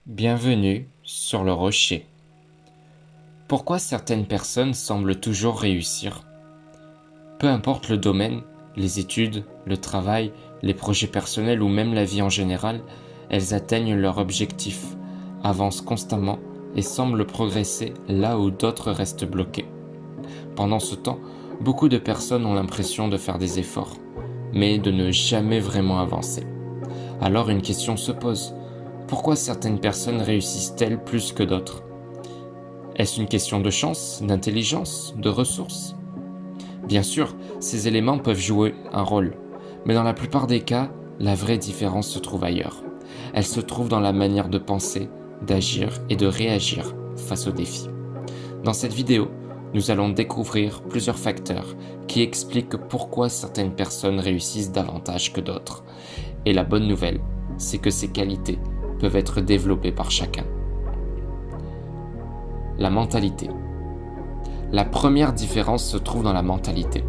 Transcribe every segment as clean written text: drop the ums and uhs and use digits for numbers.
Bienvenue sur le rocher. Pourquoi certaines personnes semblent toujours réussir? Peu importe le domaine, les études, le travail, les projets personnels ou même la vie en général, elles atteignent leur objectif, avancent constamment et semblent progresser là où d'autres restent bloqués. Pendant ce temps, beaucoup de personnes ont l'impression de faire des efforts, mais de ne jamais vraiment avancer. Alors une question se pose. Pourquoi certaines personnes réussissent-elles plus que d'autres? Est-ce une question de chance, d'intelligence, de ressources? Bien sûr, ces éléments peuvent jouer un rôle, mais dans la plupart des cas, la vraie différence se trouve ailleurs. Elle se trouve dans la manière de penser, d'agir et de réagir face aux défis. Dans cette vidéo, nous allons découvrir plusieurs facteurs qui expliquent pourquoi certaines personnes réussissent davantage que d'autres. Et la bonne nouvelle, c'est que ces qualités peuvent être développées par chacun. La mentalité. La première différence se trouve dans la mentalité.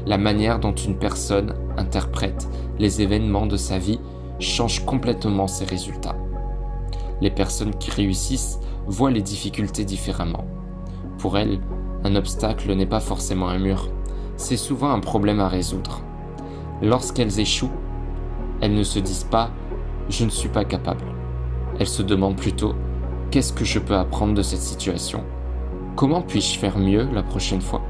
La manière dont une personne interprète les événements de sa vie change complètement ses résultats. Les personnes qui réussissent voient les difficultés différemment. Pour elles, un obstacle n'est pas forcément un mur, c'est souvent un problème à résoudre. Lorsqu'elles échouent, elles ne se disent pas « je ne suis pas capable ». Elles se demandent plutôt « qu'est-ce que je peux apprendre de cette situation ? Comment puis-je faire mieux la prochaine fois ?»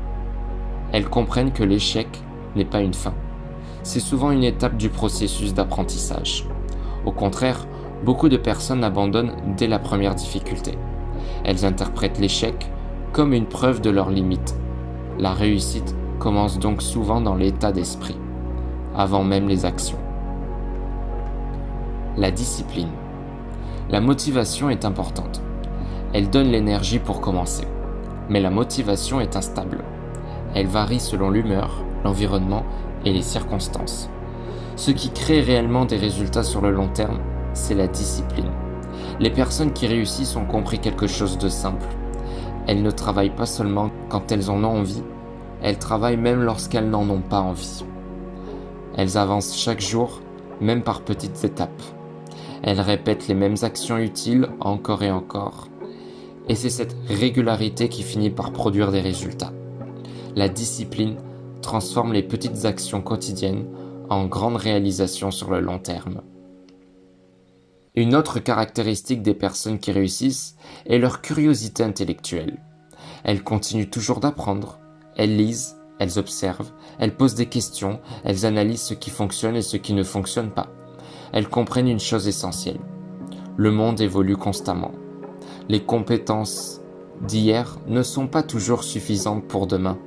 Elles comprennent que l'échec n'est pas une fin. C'est souvent une étape du processus d'apprentissage. Au contraire, beaucoup de personnes abandonnent dès la première difficulté. Elles interprètent l'échec comme une preuve de leurs limites. La réussite commence donc souvent dans l'état d'esprit, avant même les actions. La discipline. La motivation est importante. Elle donne l'énergie pour commencer. Mais la motivation est instable. Elle varie selon l'humeur, l'environnement et les circonstances. Ce qui crée réellement des résultats sur le long terme, c'est la discipline. Les personnes qui réussissent ont compris quelque chose de simple. Elles ne travaillent pas seulement quand elles en ont envie, elles travaillent même lorsqu'elles n'en ont pas envie. Elles avancent chaque jour, même par petites étapes. Elles répètent les mêmes actions utiles encore et encore. Et c'est cette régularité qui finit par produire des résultats. La discipline transforme les petites actions quotidiennes en grandes réalisations sur le long terme. Une autre caractéristique des personnes qui réussissent est leur curiosité intellectuelle. Elles continuent toujours d'apprendre. Elles lisent, elles observent, elles posent des questions, elles analysent ce qui fonctionne et ce qui ne fonctionne pas. Elles comprennent une chose essentielle. Le monde évolue constamment. Les compétences d'hier ne sont pas toujours suffisantes pour demain.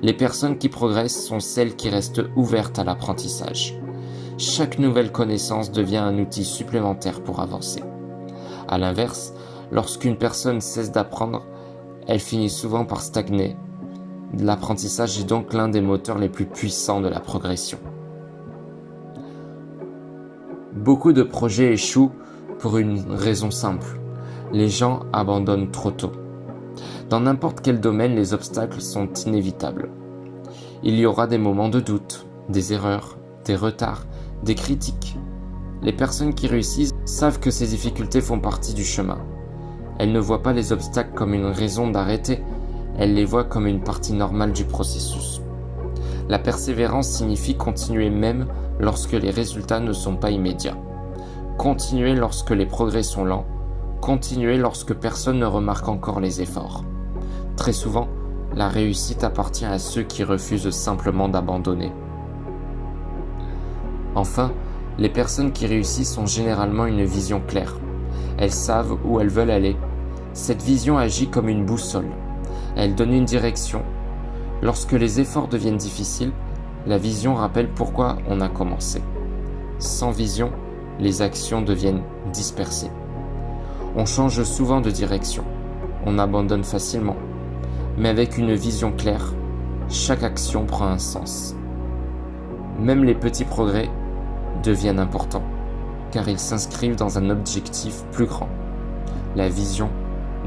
Les personnes qui progressent sont celles qui restent ouvertes à l'apprentissage. Chaque nouvelle connaissance devient un outil supplémentaire pour avancer. À l'inverse, lorsqu'une personne cesse d'apprendre, elle finit souvent par stagner. L'apprentissage est donc l'un des moteurs les plus puissants de la progression. Beaucoup de projets échouent pour une raison simple. Les gens abandonnent trop tôt. Dans n'importe quel domaine, les obstacles sont inévitables. Il y aura des moments de doute, des erreurs, des retards, des critiques. Les personnes qui réussissent savent que ces difficultés font partie du chemin. Elles ne voient pas les obstacles comme une raison d'arrêter, elles les voient comme une partie normale du processus. La persévérance signifie continuer même lorsque les résultats ne sont pas immédiats. Continuer lorsque les progrès sont lents. Continuer lorsque personne ne remarque encore les efforts. Très souvent, la réussite appartient à ceux qui refusent simplement d'abandonner. Enfin, les personnes qui réussissent ont généralement une vision claire. Elles savent où elles veulent aller. Cette vision agit comme une boussole. Elle donne une direction. Lorsque les efforts deviennent difficiles, la vision rappelle pourquoi on a commencé. Sans vision, les actions deviennent dispersées. On change souvent de direction. On abandonne facilement. Mais avec une vision claire, chaque action prend un sens. Même les petits progrès deviennent importants, car ils s'inscrivent dans un objectif plus grand. La vision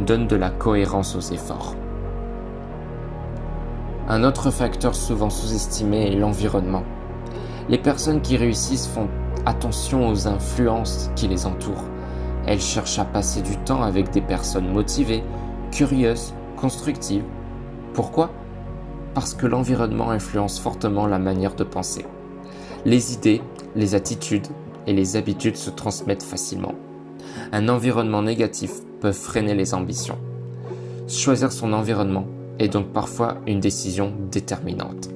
donne de la cohérence aux efforts. Un autre facteur souvent sous-estimé est l'environnement. Les personnes qui réussissent font attention aux influences qui les entourent. Elle cherche à passer du temps avec des personnes motivées, curieuses, constructives. Pourquoi ? Parce que l'environnement influence fortement la manière de penser. Les idées, les attitudes et les habitudes se transmettent facilement. Un environnement négatif peut freiner les ambitions. Choisir son environnement est donc parfois une décision déterminante.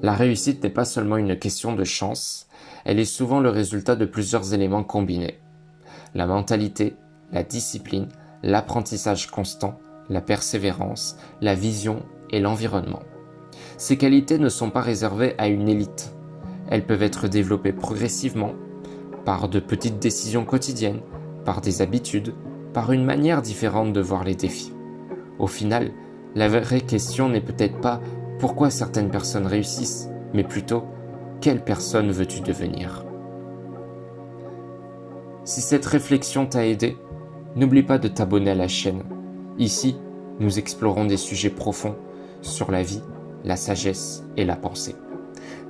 La réussite n'est pas seulement une question de chance, elle est souvent le résultat de plusieurs éléments combinés. La mentalité, la discipline, l'apprentissage constant, la persévérance, la vision et l'environnement. Ces qualités ne sont pas réservées à une élite. Elles peuvent être développées progressivement, par de petites décisions quotidiennes, par des habitudes, par une manière différente de voir les défis. Au final, la vraie question n'est peut-être pas pourquoi certaines personnes réussissent, mais plutôt quelle personne veux-tu devenir ? Si cette réflexion t'a aidé, n'oublie pas de t'abonner à la chaîne. Ici, nous explorons des sujets profonds sur la vie, la sagesse et la pensée.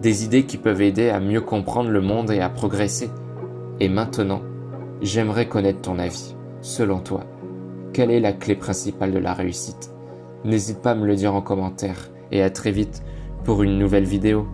Des idées qui peuvent aider à mieux comprendre le monde et à progresser. Et maintenant, j'aimerais connaître ton avis. Selon toi, quelle est la clé principale de la réussite ? N'hésite pas à me le dire en commentaire et à très vite pour une nouvelle vidéo.